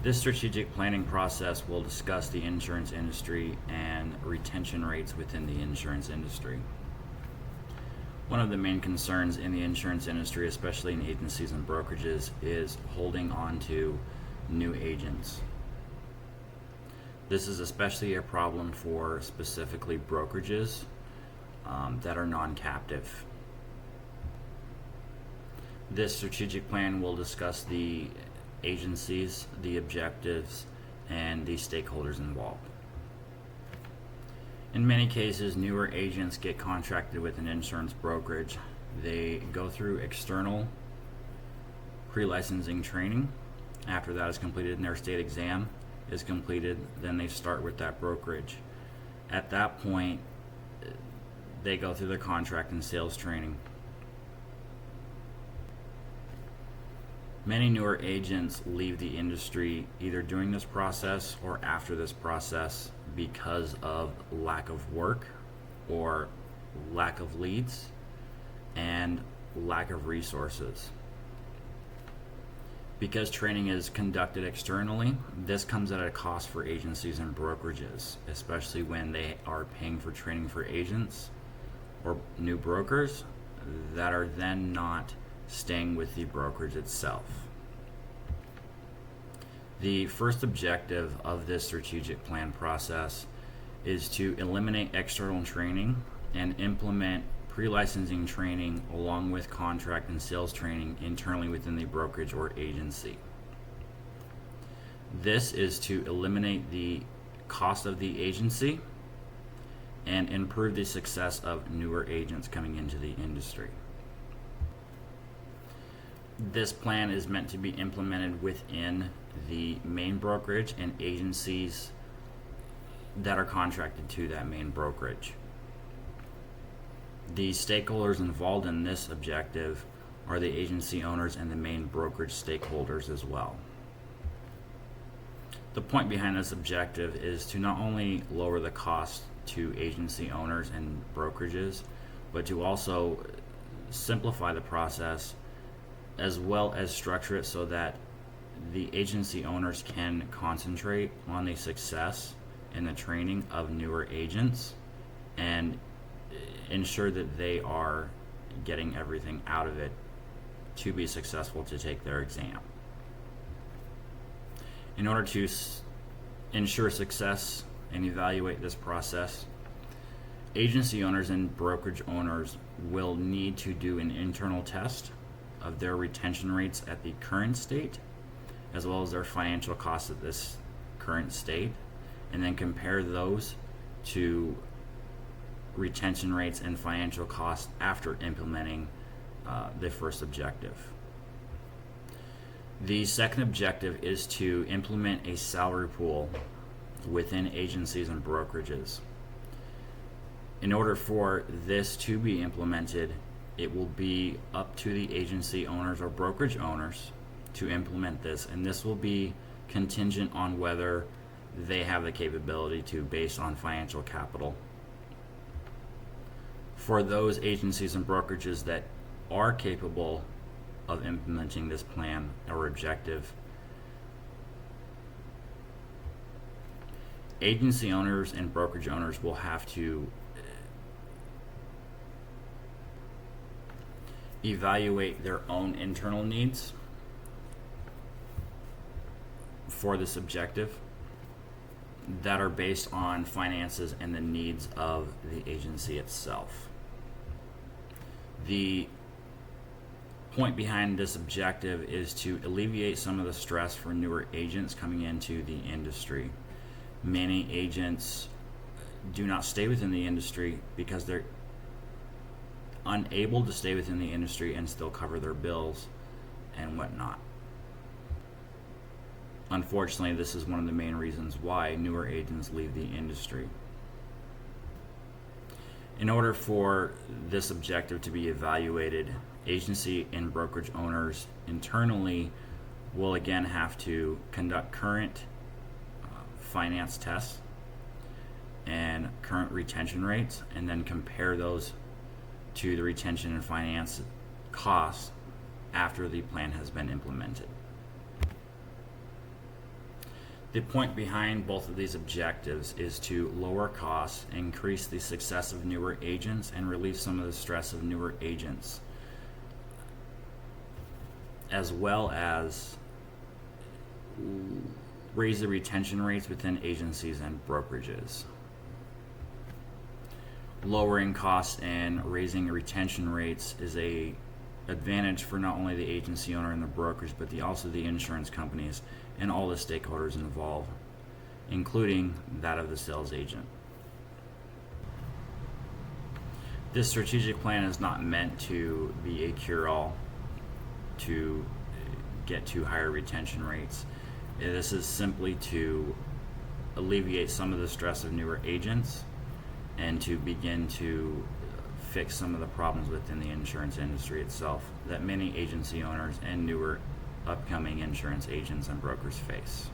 This strategic planning process will discuss the insurance industry and retention rates within the insurance industry. One of the main concerns in the insurance industry, especially in agencies and brokerages, is holding on to new agents. This is especially a problem for specifically brokerages that are non-captive. This strategic plan will discuss the agencies, the objectives, and the stakeholders involved. In many cases, newer agents get contracted with an insurance brokerage. They go through external pre-licensing training. After that is completed and their state exam is completed, then they start with that brokerage. At that point, they go through the contract and sales training. Many newer agents leave the industry either during this process or after this process because of lack of work or lack of leads and lack of resources. Because training is conducted externally, this comes at a cost for agencies and brokerages, especially when they are paying for training for agents or new brokers that are then not staying with the brokerage itself. The first objective of this strategic plan process is to eliminate external training and implement pre-licensing training along with contract and sales training internally within the brokerage or agency. This is to eliminate the cost of the agency and improve the success of newer agents coming into the industry. This plan is meant to be implemented within the main brokerage and agencies that are contracted to that main brokerage. The stakeholders involved in this objective are the agency owners and the main brokerage stakeholders as well. The point behind this objective is to not only lower the cost to agency owners and brokerages, but to also simplify the process as well as structure it so that the agency owners can concentrate on the success and the training of newer agents and ensure that they are getting everything out of it to be successful to take their exam. In order to ensure success and evaluate this process, agency owners and brokerage owners will need to do an internal test of their retention rates at the current state, as well as their financial costs at this current state, and then compare those to retention rates and financial costs after implementing the first objective. The second objective is to implement a salary pool within agencies and brokerages. In order for this to be implemented, it will be up to the agency owners or brokerage owners to implement this, and this will be contingent on whether they have the capability to based on financial capital. For those agencies and brokerages that are capable of implementing this plan or objective, agency owners and brokerage owners will have to evaluate their own internal needs for this objective that are based on finances and the needs of the agency itself. The point behind this objective is to alleviate some of the stress for newer agents coming into the industry. Many agents do not stay within the industry because they're unable to stay within the industry and still cover their bills and whatnot. Unfortunately, this is one of the main reasons why newer agents leave the industry. In order for this objective to be evaluated, agency and brokerage owners internally will again have to conduct current finance tests and current retention rates, and then compare those to the retention and finance costs after the plan has been implemented. The point behind both of these objectives is to lower costs, increase the success of newer agents, and relieve some of the stress of newer agents, as well as raise the retention rates within agencies and brokerages. Lowering costs and raising retention rates is a advantage for not only the agency owner and the brokers, but also the insurance companies and all the stakeholders involved, including that of the sales agent. This strategic plan is not meant to be a cure-all to get to higher retention rates. This is simply to alleviate some of the stress of newer agents and to begin to fix some of the problems within the insurance industry itself that many agency owners and newer upcoming insurance agents and brokers face.